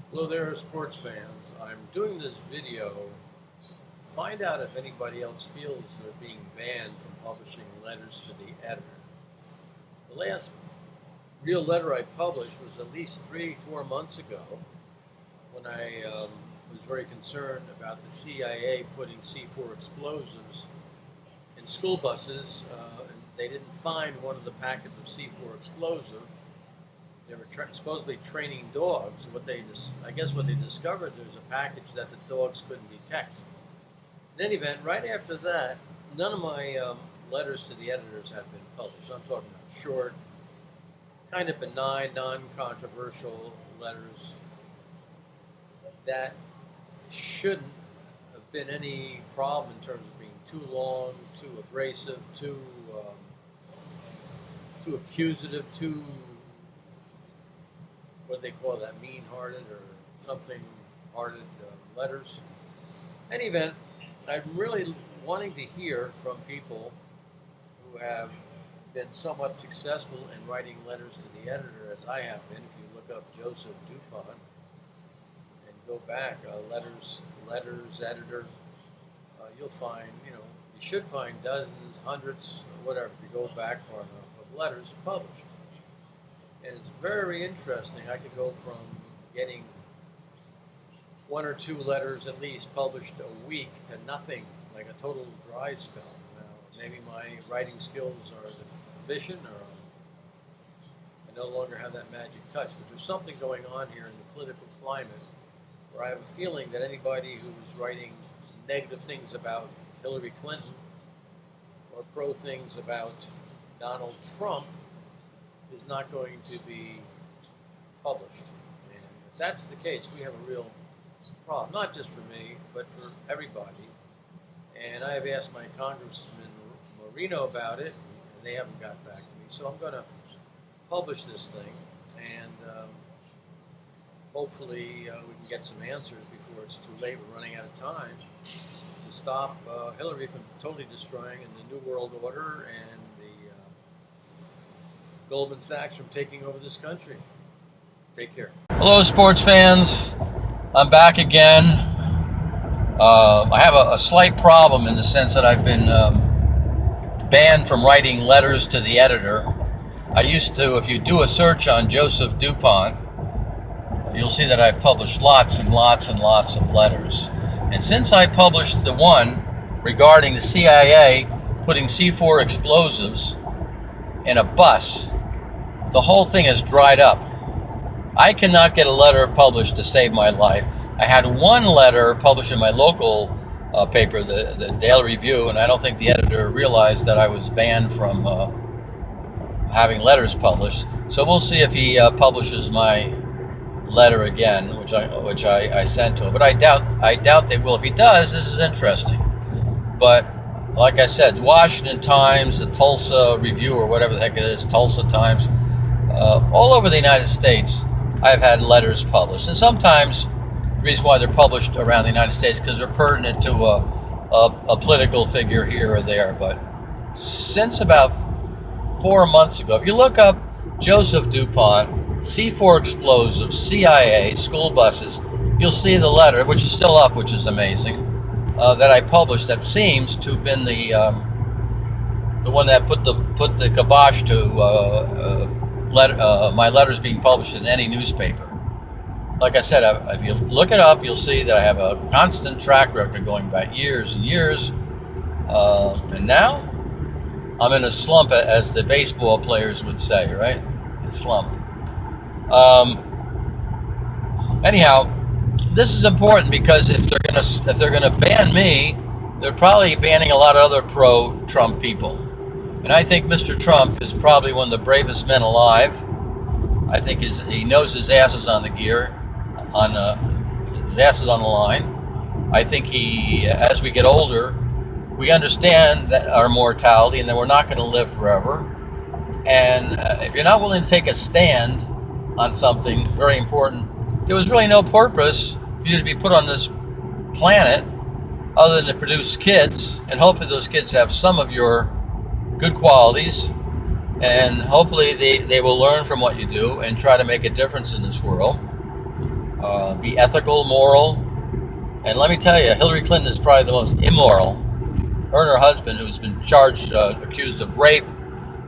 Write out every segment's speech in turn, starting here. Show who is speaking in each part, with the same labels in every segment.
Speaker 1: Hello there, sports fans. I'm doing this video to find out if anybody else feels they're being banned from publishing letters to the editor. The last real letter I published was at least 3-4 months ago when I was very concerned about the CIA putting C4 explosives in school buses. And they didn't find one of the packets of C4 explosive. They were supposedly training dogs. I guess what they discovered, there's a package that the dogs couldn't detect. In any event, right after that, none of my letters to the editors have been published. I'm talking about short, kind of benign, non-controversial letters that shouldn't have been any problem in terms of being too long, too abrasive, too accusative, too, what do they call that, mean-hearted or something-hearted letters. In any event, I'm really wanting to hear from people who have been somewhat successful in writing letters to the editor, as I have been. If you look up Joseph DuPont and go back, letters, editor, you'll find, you should find dozens, hundreds, whatever, if you go back far enough, of letters published. And it's very interesting. I could go from getting one or two letters at least published a week to nothing, like a total dry spell. Now, maybe my writing skills are deficient, or I no longer have that magic touch, but there's something going on here in the political climate where I have a feeling that anybody who's writing negative things about Hillary Clinton or pro things about Donald Trump is not going to be published. And if that's the case, we have a real problem, not just for me, but for everybody. And I have asked my Congressman Marino about it, and they haven't got back to me. So I'm going to publish this thing, and hopefully we can get some answers before it's too late. We're running out of time to stop Hillary from totally destroying the New World Order and Goldman Sachs from taking over this country. Take care. Hello, sports fans. I'm back again. I have a slight problem in the sense that I've been banned from writing letters to the editor. I used to, if you do a search on Joseph DuPont, you'll see that I've published lots and lots and lots of letters. And since I published the one regarding the CIA putting C4 explosives in a bus, the whole thing has dried up. I cannot get a letter published to save my life. I had one letter published in my local paper, the Daily Review, and I don't think the editor realized that I was banned from having letters published. So we'll see if he publishes my letter again, which I sent to him. But I doubt they will. If he does, this is interesting. But like I said, Washington Times, the Tulsa Review, or whatever the heck it is, Tulsa Times, all over the United States, I've had letters published. And sometimes the reason why they're published around the United States because they're pertinent to a political figure here or there. But since about 4 months ago, if you look up Joseph DuPont, C4 explosives, CIA, school buses, you'll see the letter, which is still up, which is amazing, that I published that seems to have been the one that put the kibosh to my letters being published in any newspaper. Like I said, if you look it up, you'll see that I have a constant track record going back years and years. And now I'm in a slump, as the baseball players would say, right? A slump. Anyhow, this is important because if they're gonna ban me, they're probably banning a lot of other pro-Trump people. And I think Mr. Trump is probably one of the bravest men alive. I think he knows his ass is on the gear, his ass is on the line. I think as we get older, we understand that our mortality and that we're not going to live forever. And if you're not willing to take a stand on something very important, there was really no purpose for you to be put on this planet other than to produce kids, and hopefully those kids have some of your good qualities, and hopefully they will learn from what you do and try to make a difference in this world. be ethical, moral. And let me tell you, Hillary Clinton is probably the most immoral. Her and her husband, who's been charged, accused of rape,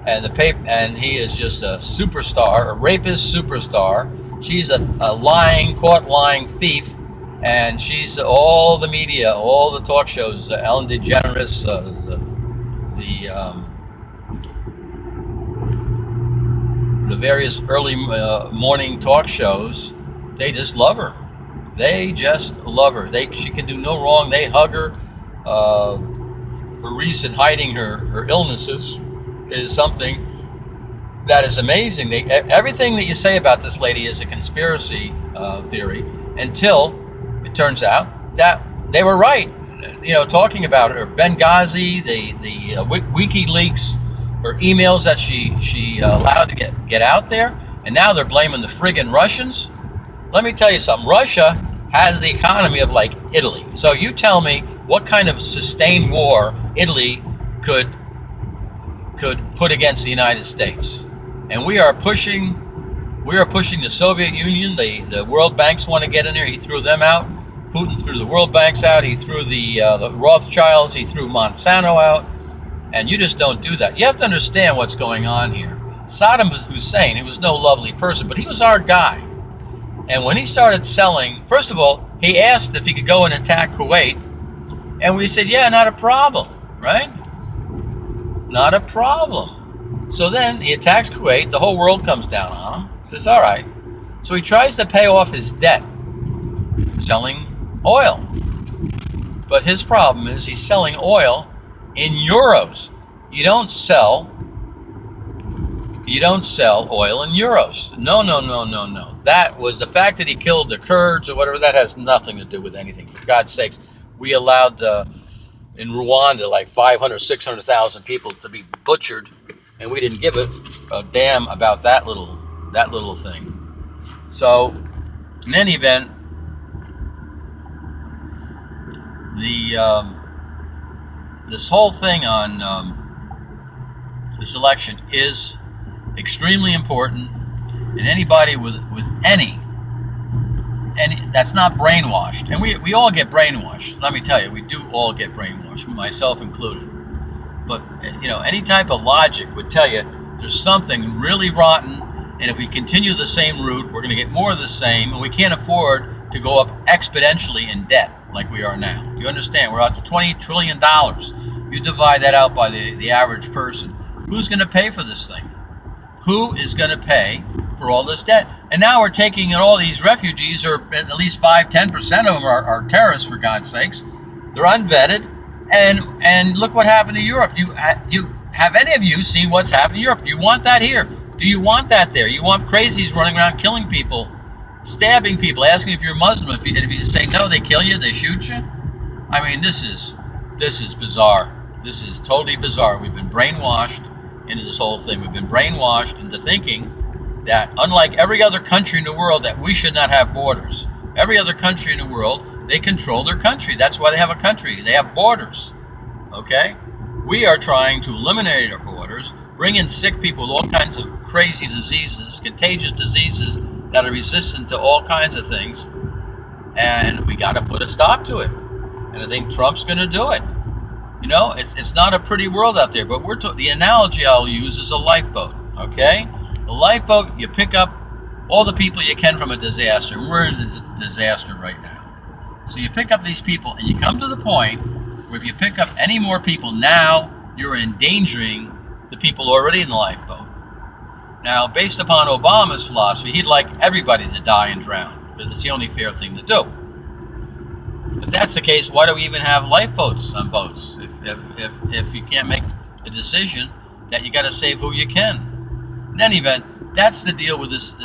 Speaker 1: and he is just a superstar, a rapist superstar. She's a caught lying thief, and she's all the media, all the talk shows, Ellen DeGeneres, the various early morning talk shows. They just love her. They just love her. She can do no wrong. They hug her. Her recent hiding her illnesses is something that is amazing. Everything that you say about this lady is a conspiracy theory until it turns out that they were right. Talking about her Benghazi, the WikiLeaks, her emails that she allowed to get out there, and now they're blaming the friggin' Russians. Let me tell you something. Russia has the economy of like Italy. So you tell me what kind of sustained war Italy could put against the United States. And we are pushing the Soviet Union. The World Banks want to get in there. He threw them out. Putin threw the World Banks out. He threw the Rothschilds. He threw Monsanto out. And you just don't do that. You have to understand what's going on here. Saddam Hussein, he was no lovely person, but he was our guy. And when he started selling, first of all, he asked if he could go and attack Kuwait. And we said, yeah, not a problem, right? Not a problem. So then he attacks Kuwait. The whole world comes down on him. Says, all right. So he tries to pay off his debt selling oil. But his problem is he's selling oil in euros. You don't sell oil in euros. No. That was the fact that he killed the Kurds or whatever. That has nothing to do with anything. For God's sakes, we allowed in Rwanda like 500, 600,000 people to be butchered, and we didn't give a damn about that little thing. So, in any event, this whole thing on this election is extremely important, and anybody with any that's not brainwashed, and we all get brainwashed. Let me tell you, we do all get brainwashed, myself included. But any type of logic would tell you there's something really rotten, and if we continue the same route, we're going to get more of the same, and we can't afford to go up exponentially in debt like we are now. Do you understand? We're out to $20 trillion. You divide that out by the average person. Who's going to pay for this thing? Who is going to pay for all this debt? And now we're taking in all these refugees, or at least 5-10% of them are terrorists, for God's sakes. They're unvetted. And look what happened to Europe. Have any of you seen what's happened to Europe? Do you want that here? Do you want that there? You want crazies running around killing people, stabbing people, asking if you're Muslim. If you say no, they kill you, they shoot you. I mean, this is bizarre. This is totally bizarre. We've been brainwashed into this whole thing. We've been brainwashed into thinking that, unlike every other country in the world, that we should not have borders. Every other country in the world, they control their country. That's why they have a country. They have borders. Okay? We are trying to eliminate our borders, bring in sick people with all kinds of crazy diseases, contagious diseases that are resistant to all kinds of things, and we got to put a stop to it. And I think Trump's going to do it. It's not a pretty world out there, but the analogy I'll use is a lifeboat. Okay? A lifeboat, you pick up all the people you can from a disaster. We're in this disaster right now. So you pick up these people, and you come to the point where if you pick up any more people now, you're endangering the people already in the lifeboat. Now, based upon Obama's philosophy, he'd like everybody to die and drown, because it's the only fair thing to do. If that's the case, why do we even have lifeboats on boats? If you can't make a decision that you got to save who you can. In any event, that's the deal with this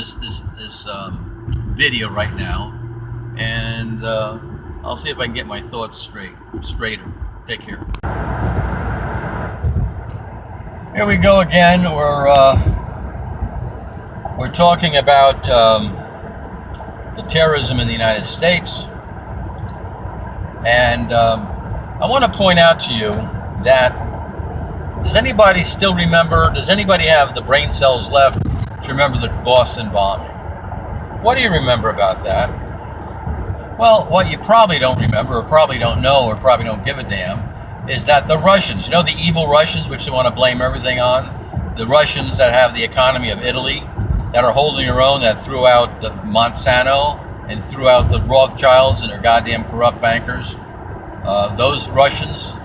Speaker 1: video right now, and I'll see if I can get my thoughts straighter. Take care. Here we go again. We're talking about the terrorism in the United States. And I want to point out to you that, does anybody still remember, does anybody have the brain cells left to remember the Boston bombing? What do you remember about that? Well, what you probably don't remember, or probably don't know, or probably don't give a damn, is that the Russians, the evil Russians, which they want to blame everything on, the Russians that have the economy of Italy, that are holding their own, that threw out the Monsanto and threw out the Rothschilds and their goddamn corrupt bankers, those Russians,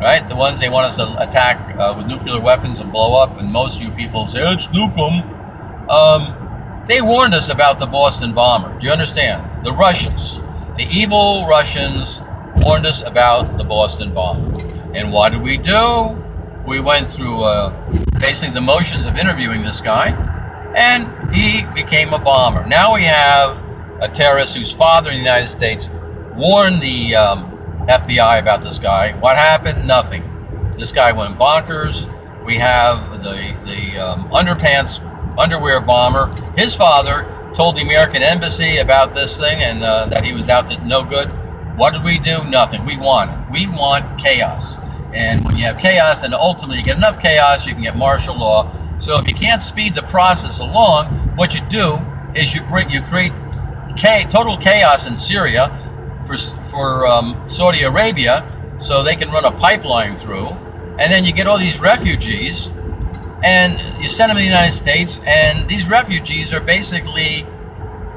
Speaker 1: right? The ones they want us to attack with nuclear weapons and blow up, and most of you people say, let's nuke them. They warned us about the Boston bomber. Do you understand? The Russians, the evil Russians, warned us about the Boston bomber. And what did we do? We went through basically the motions of interviewing this guy, and he became a bomber. Now we have a terrorist whose father in the United States warned the FBI about this guy. What happened? Nothing. This guy went bonkers. We have the underwear bomber. His father told the American embassy about this thing, and that he was out to no good. What did we do? Nothing. We want chaos. And when you have chaos, then ultimately you get enough chaos, you can get martial law. So if you can't speed the process along, what you do is you create total chaos in Syria for Saudi Arabia, so they can run a pipeline through, and then you get all these refugees, and you send them to the United States, and these refugees are basically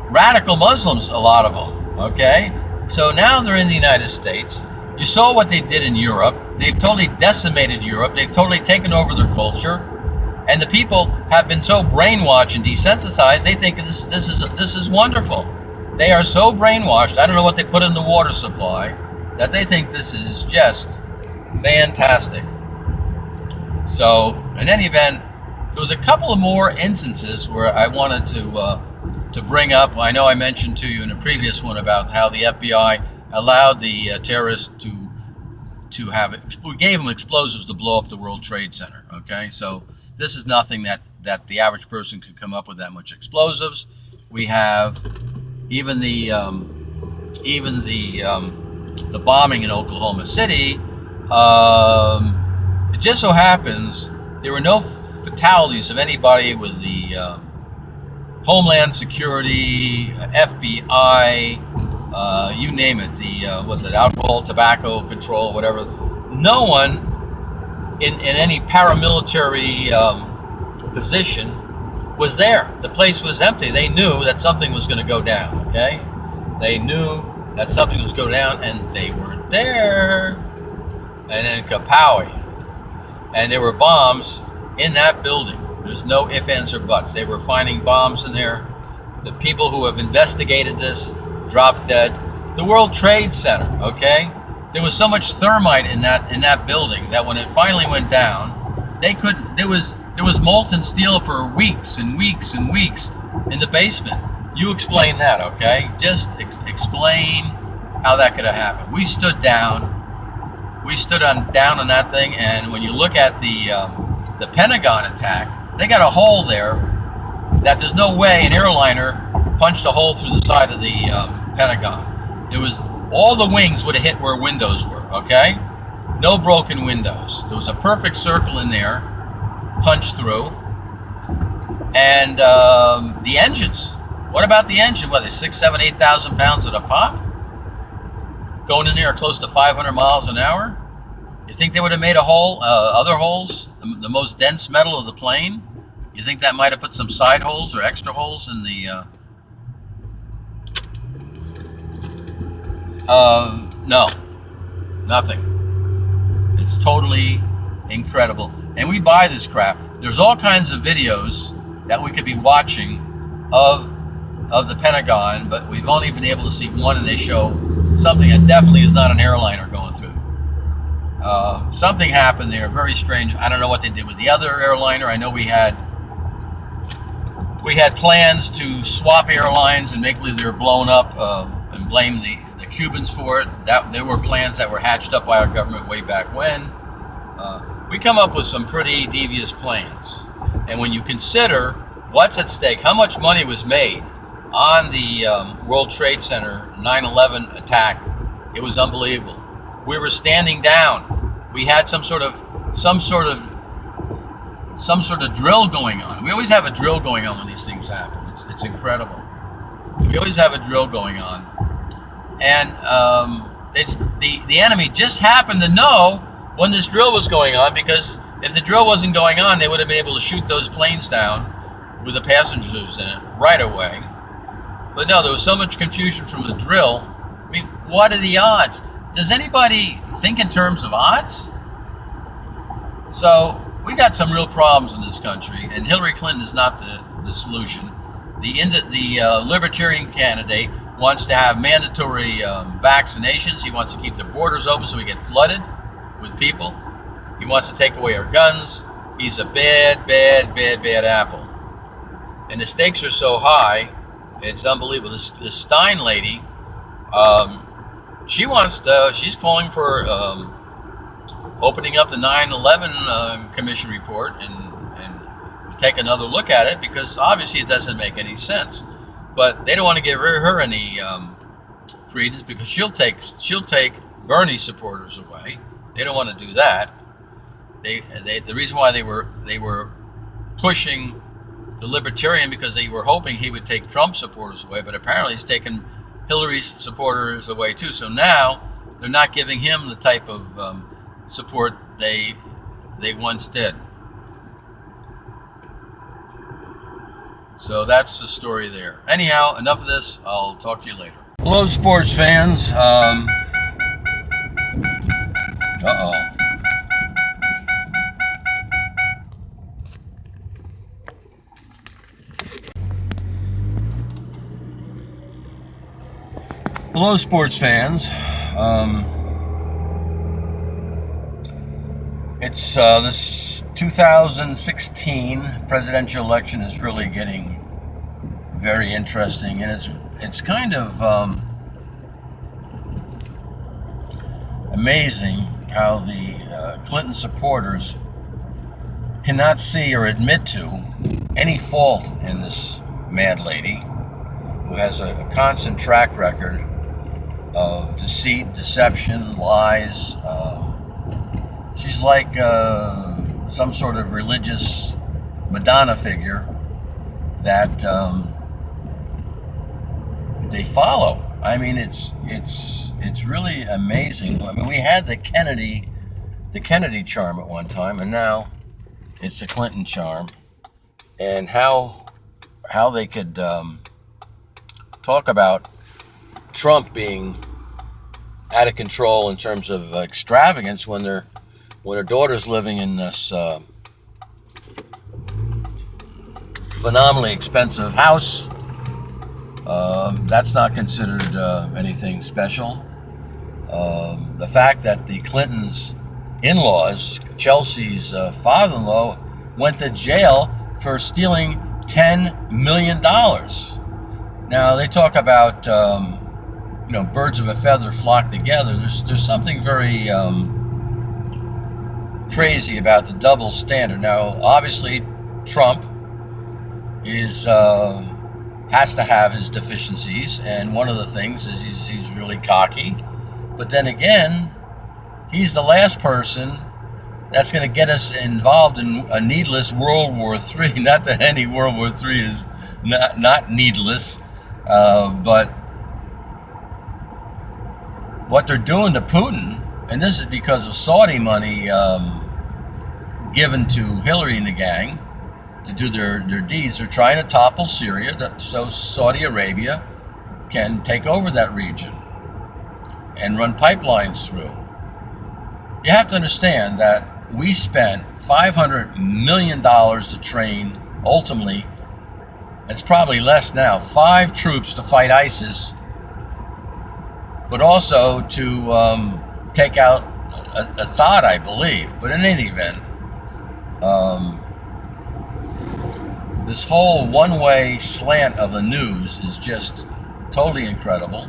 Speaker 1: radical Muslims, a lot of them, okay? So now they're in the United States. You saw what they did in Europe. They've totally decimated Europe. They've totally taken over their culture. And the people have been so brainwashed and desensitized, they think this is wonderful. They are so brainwashed, I don't know what they put in the water supply, that they think this is just fantastic. So, in any event, there was a couple of more instances where I wanted to bring up. I know I mentioned to you in a previous one about how the FBI allowed the terrorists to have, we gave them explosives to blow up the World Trade Center, okay? So this is nothing that the average person could come up with that much explosives. We have even the bombing in Oklahoma City. It just so happens there were no fatalities of anybody with the Homeland Security, FBI, you name it, the alcohol, tobacco control, whatever. No one in any paramilitary position was there. The place was empty. They knew that something was going to go down, okay? They knew that something was going down, and they weren't there. And then kapowie. And there were bombs in that building. There's no ifs, ands, or buts. They were finding bombs in there. The people who have investigated this dropped dead. The World Trade Center, okay? There was so much thermite in that building that when it finally went down, they couldn't. There was molten steel for weeks and weeks and weeks in the basement. You explain that, okay? Just explain how that could have happened. We stood down. We stood down on that thing, and when you look at the Pentagon attack, they got a hole there that there's no way an airliner punched a hole through the side of the Pentagon. It was all the wings would have hit where windows were, okay? No broken windows. There was a perfect circle in there, punched through. And the engines. What about the engine? What, they're 6, 7, 8,000 pounds at a pop? Going in there close to 500 miles an hour? You think they would have made a hole, other holes, the most dense metal of the plane? You think that might have put some side holes or extra holes in the... No, nothing. It's totally incredible. And we buy this crap. There's all kinds of videos that we could be watching of the Pentagon, but we've only been able to see one, and they show something that definitely is not an airliner going through. Something happened there, very strange. I don't know what they did with the other airliner. I know we had plans to swap airlines and make believe they were blown up and blame the Cubans for it. There were plans that were hatched up by our government way back when. We come up with some pretty devious plans. And when you consider what's at stake, how much money was made on the World Trade Center 9/11 attack, it was unbelievable. We were standing down. We had some sort of drill going on. We always have a drill going on when these things happen. It's incredible. We always have a drill going on. and the enemy just happened to know when this drill was going on, because if the drill wasn't going on, they would have been able to shoot those planes down with the passengers in it right away. But no, there was so much confusion from the drill. I mean, what are the odds? Does anybody think in terms of odds? So we got some real problems in this country, and Hillary Clinton is not the solution. The libertarian candidate wants to have mandatory vaccinations. He wants to keep the borders open so we get flooded with people. He wants to take away our guns. He's a bad apple. And the stakes are so high, it's unbelievable. This Stein lady, she's calling for opening up the 9/11 Commission report and take another look at it, because obviously it doesn't make any sense. But they don't want to give her any credence, because she'll take Bernie supporters away. They don't want to do that. The reason why they were pushing the libertarian, because they were hoping he would take Trump supporters away, but apparently he's taken Hillary's supporters away too. So now they're not giving him the type of support they once did. So that's the story there. Anyhow, enough of this. I'll talk to you later. Hello, sports fans. Hello, sports fans. It's this 2016 presidential election is really getting very interesting, and it's kind of amazing how the Clinton supporters cannot see or admit to any fault in this mad lady, who has a constant track record of deceit, deception, lies. She's like some sort of religious Madonna figure that they follow. I mean, it's really amazing. I mean, we had the Kennedy charm at one time, and now it's the Clinton charm. And how they could talk about Trump being out of control in terms of extravagance when their daughter's living in this phenomenally expensive house. That's not considered anything special. The fact that the Clintons' in-laws, Chelsea's father-in-law, went to jail for stealing $10 million. Now, they talk about birds of a feather flock together. There's something very crazy about the double standard. Now, obviously, Trump has to have his deficiencies, and one of the things is he's really cocky. But then again, he's the last person that's going to get us involved in a needless World War III. Not that any World War III is not needless, but what they're doing to Putin, and this is because of Saudi money given to Hillary and the gang to do their deeds. They're trying to topple Syria so Saudi Arabia can take over that region and run pipelines through. You have to understand that we spent $500 million to train, ultimately, it's probably less now, 5 troops to fight ISIS, but also to take out Assad, I believe. But in any event, this whole one-way slant of the news is just totally incredible,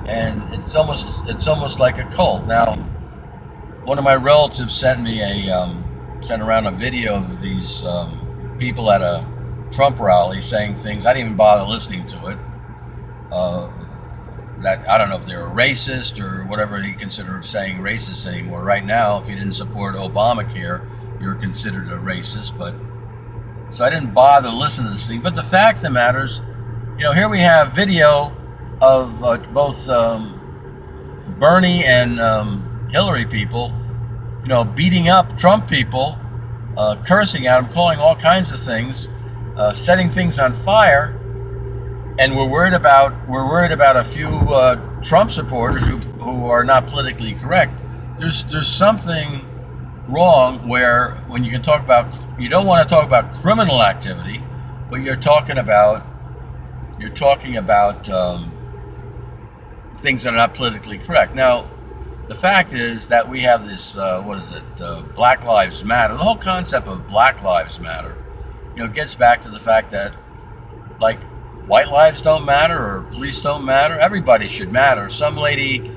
Speaker 1: and it's almost like a cult. Now, one of my relatives sent around a video of these people at a Trump rally saying things. I didn't even bother listening to it. That I don't know if they were racist or whatever he considered saying racist anymore. Right now, if you didn't support Obamacare, you're considered a racist. But so I didn't bother listening to this thing. But the fact of the matter is, here we have video of both Bernie and Hillary people, beating up Trump people, cursing at them, calling all kinds of things, setting things on fire, and we're worried about a few Trump supporters who are not politically correct. There's something wrong where when you don't want to talk about criminal activity, but you're talking about things that are not politically correct. Now, the fact is that we have this Black Lives Matter. The whole concept of Black Lives Matter, gets back to the fact that, like, white lives don't matter or police don't matter. Everybody should matter. Some lady